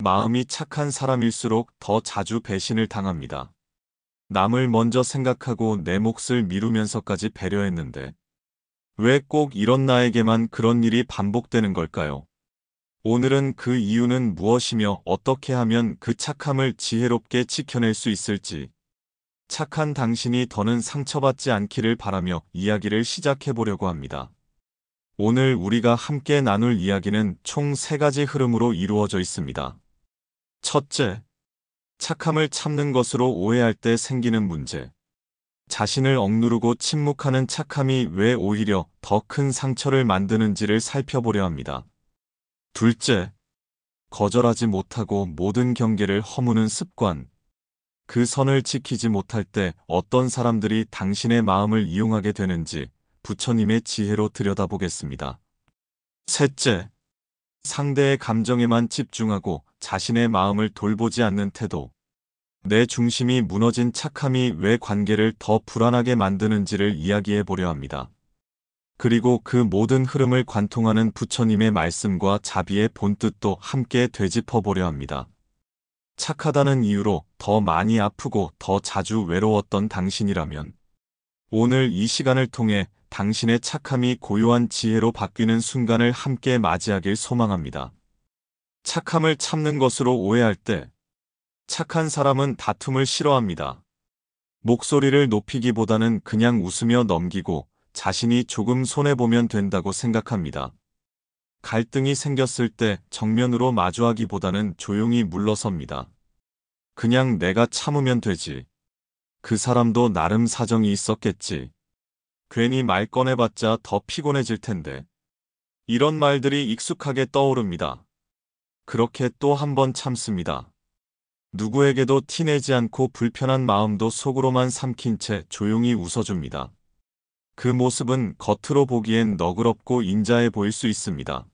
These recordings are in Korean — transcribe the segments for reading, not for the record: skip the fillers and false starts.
마음이 착한 사람일수록 더 자주 배신을 당합니다. 남을 먼저 생각하고 내 몫을 미루면서까지 배려했는데 왜 꼭 이런 나에게만 그런 일이 반복되는 걸까요? 오늘은 그 이유는 무엇이며 어떻게 하면 그 착함을 지혜롭게 지켜낼 수 있을지, 착한 당신이 더는 상처받지 않기를 바라며 이야기를 시작해 보려고 합니다. 오늘 우리가 함께 나눌 이야기는 총 3가지 흐름으로 이루어져 있습니다. 첫째, 착함을 참는 것으로 오해할 때 생기는 문제. 자신을 억누르고 침묵하는 착함이 왜 오히려 더 큰 상처를 만드는지를 살펴보려 합니다. 둘째, 거절하지 못하고 모든 경계를 허무는 습관. 그 선을 지키지 못할 때 어떤 사람들이 당신의 마음을 이용하게 되는지 부처님의 지혜로 들여다보겠습니다. 셋째, 상대의 감정에만 집중하고 자신의 마음을 돌보지 않는 태도. 내 중심이 무너진 착함이 왜 관계를 더 불안하게 만드는지를 이야기해 보려 합니다. 그리고 그 모든 흐름을 관통하는 부처님의 말씀과 자비의 본뜻도 함께 되짚어 보려 합니다. 착하다는 이유로 더 많이 아프고 더 자주 외로웠던 당신이라면 오늘 이 시간을 통해 당신의 착함이 고요한 지혜로 바뀌는 순간을 함께 맞이하길 소망합니다. 착함을 참는 것으로 오해할 때 착한 사람은 다툼을 싫어합니다. 목소리를 높이기보다는 그냥 웃으며 넘기고 자신이 조금 손해보면 된다고 생각합니다. 갈등이 생겼을 때 정면으로 마주하기보다는 조용히 물러섭니다. 그냥 내가 참으면 되지. 그 사람도 나름 사정이 있었겠지. 괜히 말 꺼내봤자 더 피곤해질 텐데. 이런 말들이 익숙하게 떠오릅니다. 그렇게 또 한 번 참습니다. 누구에게도 티내지 않고 불편한 마음도 속으로만 삼킨 채 조용히 웃어줍니다. 그 모습은 겉으로 보기엔 너그럽고 인자해 보일 수 있습니다.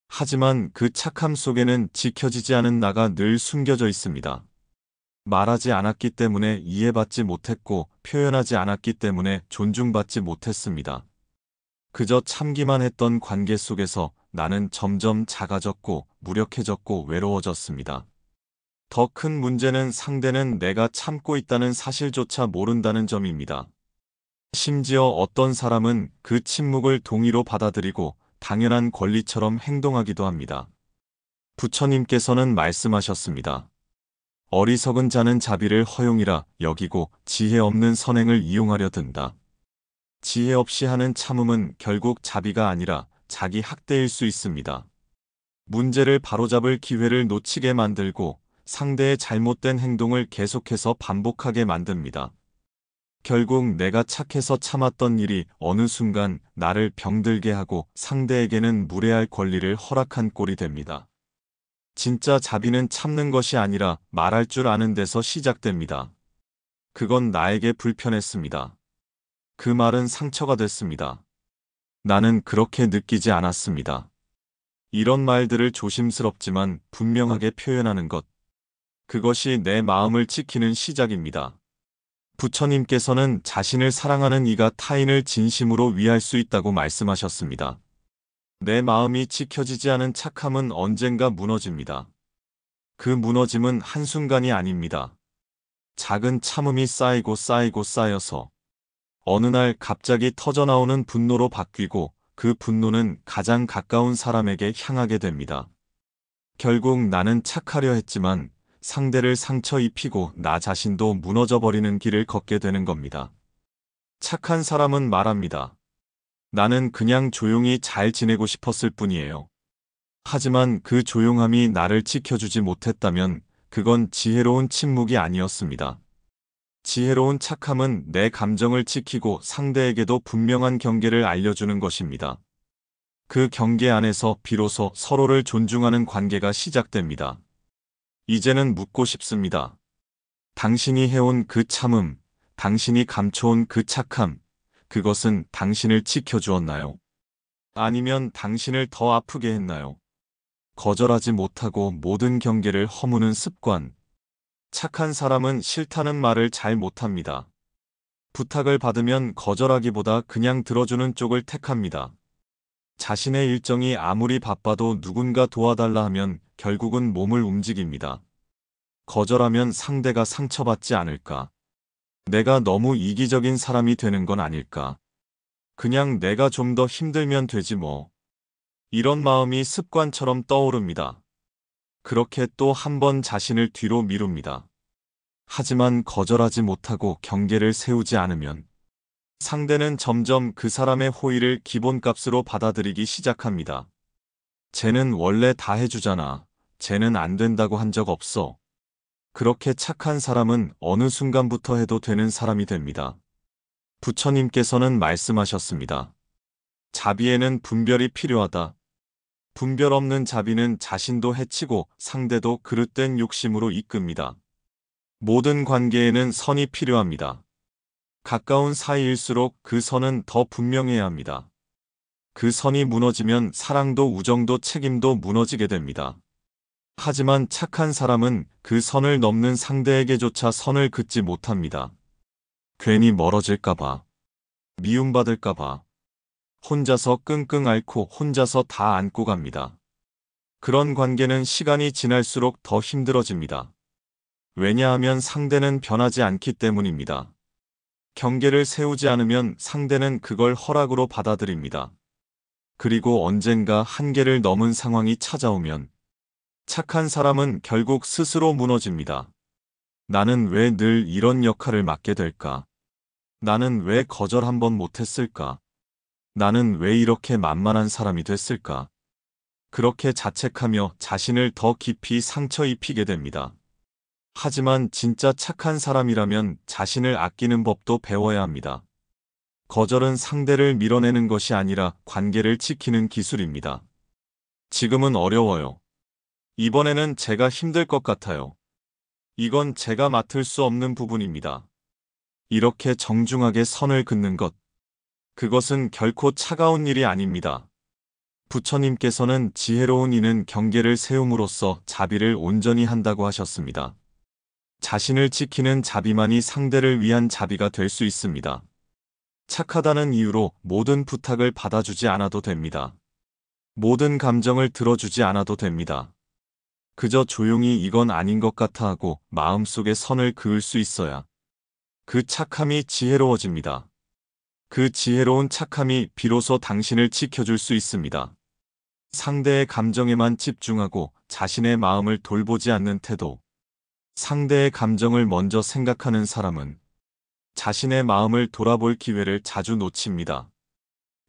하지만 그 착함 속에는 지켜지지 않은 나가 늘 숨겨져 있습니다. 말하지 않았기 때문에 이해받지 못했고 표현하지 않았기 때문에 존중받지 못했습니다. 그저 참기만 했던 관계 속에서 나는 점점 작아졌고 무력해졌고 외로워졌습니다. 더 큰 문제는 상대는 내가 참고 있다는 사실조차 모른다는 점입니다. 심지어 어떤 사람은 그 침묵을 동의로 받아들이고 당연한 권리처럼 행동하기도 합니다. 부처님께서는 말씀하셨습니다. 어리석은 자는 자비를 허용이라 여기고 지혜 없는 선행을 이용하려 든다. 지혜 없이 하는 참음은 결국 자비가 아니라 자기 학대일 수 있습니다. 문제를 바로잡을 기회를 놓치게 만들고 상대의 잘못된 행동을 계속해서 반복하게 만듭니다. 결국 내가 착해서 참았던 일이 어느 순간 나를 병들게 하고 상대에게는 무례할 권리를 허락한 꼴이 됩니다. 진짜 자비는 참는 것이 아니라 말할 줄 아는 데서 시작됩니다. 그건 나에게 불편했습니다. 그 말은 상처가 됐습니다. 나는 그렇게 느끼지 않았습니다. 이런 말들을 조심스럽지만 분명하게 표현하는 것. 그것이 내 마음을 지키는 시작입니다. 부처님께서는 자신을 사랑하는 이가 타인을 진심으로 위할 수 있다고 말씀하셨습니다. 내 마음이 지켜지지 않은 착함은 언젠가 무너집니다. 그 무너짐은 한순간이 아닙니다. 작은 참음이 쌓이고 쌓이고 쌓여서 어느 날 갑자기 터져나오는 분노로 바뀌고 그 분노는 가장 가까운 사람에게 향하게 됩니다. 결국 나는 착하려 했지만 상대를 상처 입히고 나 자신도 무너져버리는 길을 걷게 되는 겁니다. 착한 사람은 말합니다. 나는 그냥 조용히 잘 지내고 싶었을 뿐이에요. 하지만 그 조용함이 나를 지켜주지 못했다면 그건 지혜로운 침묵이 아니었습니다. 지혜로운 착함은 내 감정을 지키고 상대에게도 분명한 경계를 알려주는 것입니다. 그 경계 안에서 비로소 서로를 존중하는 관계가 시작됩니다. 이제는 묻고 싶습니다. 당신이 해온 그 참음, 당신이 감춰온 그 착함, 그것은 당신을 지켜주었나요? 아니면 당신을 더 아프게 했나요? 거절하지 못하고 모든 경계를 허무는 습관. 착한 사람은 싫다는 말을 잘 못합니다. 부탁을 받으면 거절하기보다 그냥 들어주는 쪽을 택합니다. 자신의 일정이 아무리 바빠도 누군가 도와달라 하면 결국은 몸을 움직입니다. 거절하면 상대가 상처받지 않을까? 내가 너무 이기적인 사람이 되는 건 아닐까? 그냥 내가 좀 더 힘들면 되지 뭐. 이런 마음이 습관처럼 떠오릅니다. 그렇게 또 한 번 자신을 뒤로 미룹니다. 하지만 거절하지 못하고 경계를 세우지 않으면 상대는 점점 그 사람의 호의를 기본값으로 받아들이기 시작합니다. 쟤는 원래 다 해주잖아. 쟤는 안 된다고 한 적 없어. 그렇게 착한 사람은 어느 순간부터 해도 되는 사람이 됩니다. 부처님께서는 말씀하셨습니다. 자비에는 분별이 필요하다. 분별 없는 자비는 자신도 해치고 상대도 그릇된 욕심으로 이끕니다. 모든 관계에는 선이 필요합니다. 가까운 사이일수록 그 선은 더 분명해야 합니다. 그 선이 무너지면 사랑도 우정도 책임도 무너지게 됩니다. 하지만 착한 사람은 그 선을 넘는 상대에게조차 선을 긋지 못합니다. 괜히 멀어질까봐, 미움받을까봐, 혼자서 끙끙 앓고 혼자서 다 안고 갑니다. 그런 관계는 시간이 지날수록 더 힘들어집니다. 왜냐하면 상대는 변하지 않기 때문입니다. 경계를 세우지 않으면 상대는 그걸 허락으로 받아들입니다. 그리고 언젠가 한계를 넘은 상황이 찾아오면 착한 사람은 결국 스스로 무너집니다. 나는 왜 늘 이런 역할을 맡게 될까? 나는 왜 거절 한 번 못했을까? 나는 왜 이렇게 만만한 사람이 됐을까? 그렇게 자책하며 자신을 더 깊이 상처 입히게 됩니다. 하지만 진짜 착한 사람이라면 자신을 아끼는 법도 배워야 합니다. 거절은 상대를 밀어내는 것이 아니라 관계를 지키는 기술입니다. 지금은 어려워요. 이번에는 제가 힘들 것 같아요. 이건 제가 맡을 수 없는 부분입니다. 이렇게 정중하게 선을 긋는 것, 그것은 결코 차가운 일이 아닙니다. 부처님께서는 지혜로운 이는 경계를 세움으로써 자비를 온전히 한다고 하셨습니다. 자신을 지키는 자비만이 상대를 위한 자비가 될 수 있습니다. 착하다는 이유로 모든 부탁을 받아주지 않아도 됩니다. 모든 감정을 들어주지 않아도 됩니다. 그저 조용히 이건 아닌 것 같아 하고 마음속에 선을 그을 수 있어야 그 착함이 지혜로워집니다. 그 지혜로운 착함이 비로소 당신을 지켜줄 수 있습니다. 상대의 감정에만 집중하고 자신의 마음을 돌보지 않는 태도. 상대의 감정을 먼저 생각하는 사람은 자신의 마음을 돌아볼 기회를 자주 놓칩니다.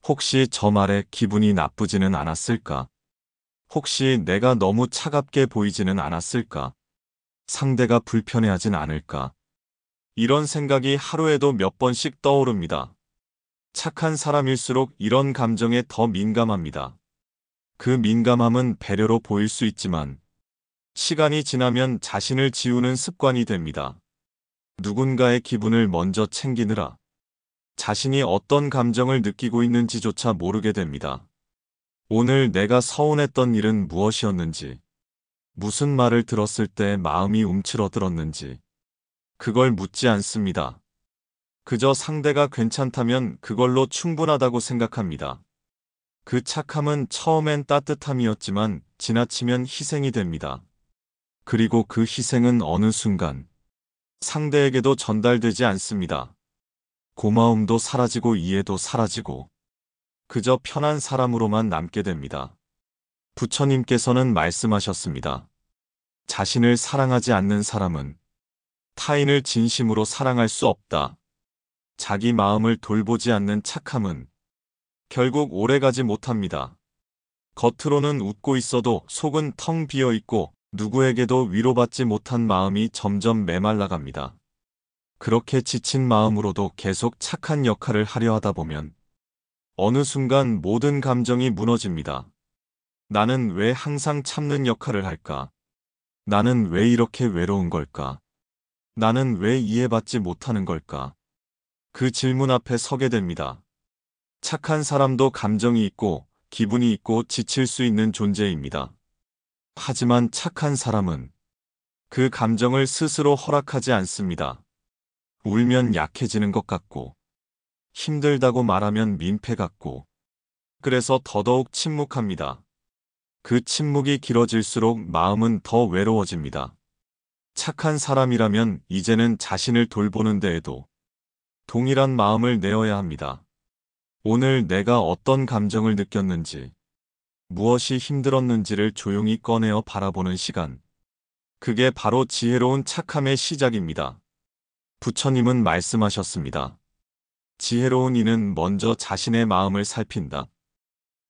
혹시 저 말에 기분이 나쁘지는 않았을까? 혹시 내가 너무 차갑게 보이지는 않았을까? 상대가 불편해하진 않을까? 이런 생각이 하루에도 몇 번씩 떠오릅니다. 착한 사람일수록 이런 감정에 더 민감합니다. 그 민감함은 배려로 보일 수 있지만 시간이 지나면 자신을 지우는 습관이 됩니다. 누군가의 기분을 먼저 챙기느라 자신이 어떤 감정을 느끼고 있는지조차 모르게 됩니다. 오늘 내가 서운했던 일은 무엇이었는지, 무슨 말을 들었을 때 마음이 움츠러들었는지, 그걸 묻지 않습니다. 그저 상대가 괜찮다면 그걸로 충분하다고 생각합니다. 그 착함은 처음엔 따뜻함이었지만 지나치면 희생이 됩니다. 그리고 그 희생은 어느 순간 상대에게도 전달되지 않습니다. 고마움도 사라지고 이해도 사라지고 그저 편한 사람으로만 남게 됩니다. 부처님께서는 말씀하셨습니다. 자신을 사랑하지 않는 사람은 타인을 진심으로 사랑할 수 없다. 자기 마음을 돌보지 않는 착함은 결국 오래가지 못합니다. 겉으로는 웃고 있어도 속은 텅 비어 있고 누구에게도 위로받지 못한 마음이 점점 메말라갑니다. 그렇게 지친 마음으로도 계속 착한 역할을 하려 하다 보면 어느 순간 모든 감정이 무너집니다. 나는 왜 항상 참는 역할을 할까? 나는 왜 이렇게 외로운 걸까? 나는 왜 이해받지 못하는 걸까? 그 질문 앞에 서게 됩니다. 착한 사람도 감정이 있고 기분이 있고 지칠 수 있는 존재입니다. 하지만 착한 사람은 그 감정을 스스로 허락하지 않습니다. 울면 약해지는 것 같고 힘들다고 말하면 민폐 같고 그래서 더더욱 침묵합니다. 그 침묵이 길어질수록 마음은 더 외로워집니다. 착한 사람이라면 이제는 자신을 돌보는 데에도 동일한 마음을 내어야 합니다. 오늘 내가 어떤 감정을 느꼈는지, 무엇이 힘들었는지를 조용히 꺼내어 바라보는 시간. 그게 바로 지혜로운 착함의 시작입니다. 부처님은 말씀하셨습니다. 지혜로운 이는 먼저 자신의 마음을 살핀다.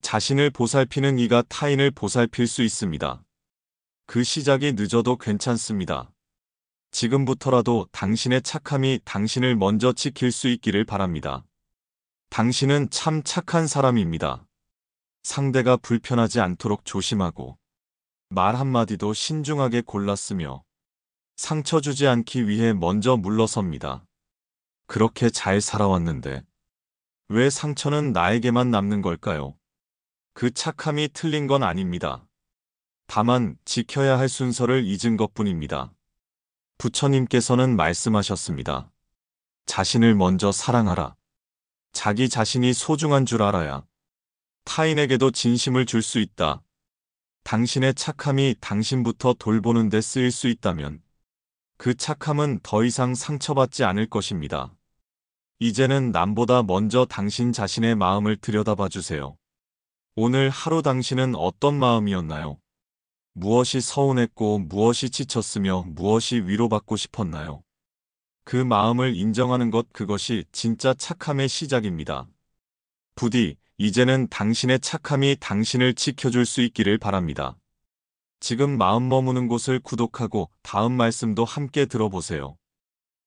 자신을 보살피는 이가 타인을 보살필 수 있습니다. 그 시작이 늦어도 괜찮습니다. 지금부터라도 당신의 착함이 당신을 먼저 지킬 수 있기를 바랍니다. 당신은 참 착한 사람입니다. 상대가 불편하지 않도록 조심하고 말 한마디도 신중하게 골랐으며 상처 주지 않기 위해 먼저 물러섭니다. 그렇게 잘 살아왔는데 왜 상처는 나에게만 남는 걸까요? 그 착함이 틀린 건 아닙니다. 다만 지켜야 할 순서를 잊은 것뿐입니다. 부처님께서는 말씀하셨습니다. 자신을 먼저 사랑하라. 자기 자신이 소중한 줄 알아야 타인에게도 진심을 줄 수 있다. 당신의 착함이 당신부터 돌보는 데 쓰일 수 있다면 그 착함은 더 이상 상처받지 않을 것입니다. 이제는 남보다 먼저 당신 자신의 마음을 들여다봐 주세요. 오늘 하루 당신은 어떤 마음이었나요? 무엇이 서운했고 무엇이 지쳤으며 무엇이 위로받고 싶었나요? 그 마음을 인정하는 것, 그것이 진짜 착함의 시작입니다. 부디 이제는 당신의 착함이 당신을 지켜줄 수 있기를 바랍니다. 지금 마음 머무는 곳을 구독하고 다음 말씀도 함께 들어보세요.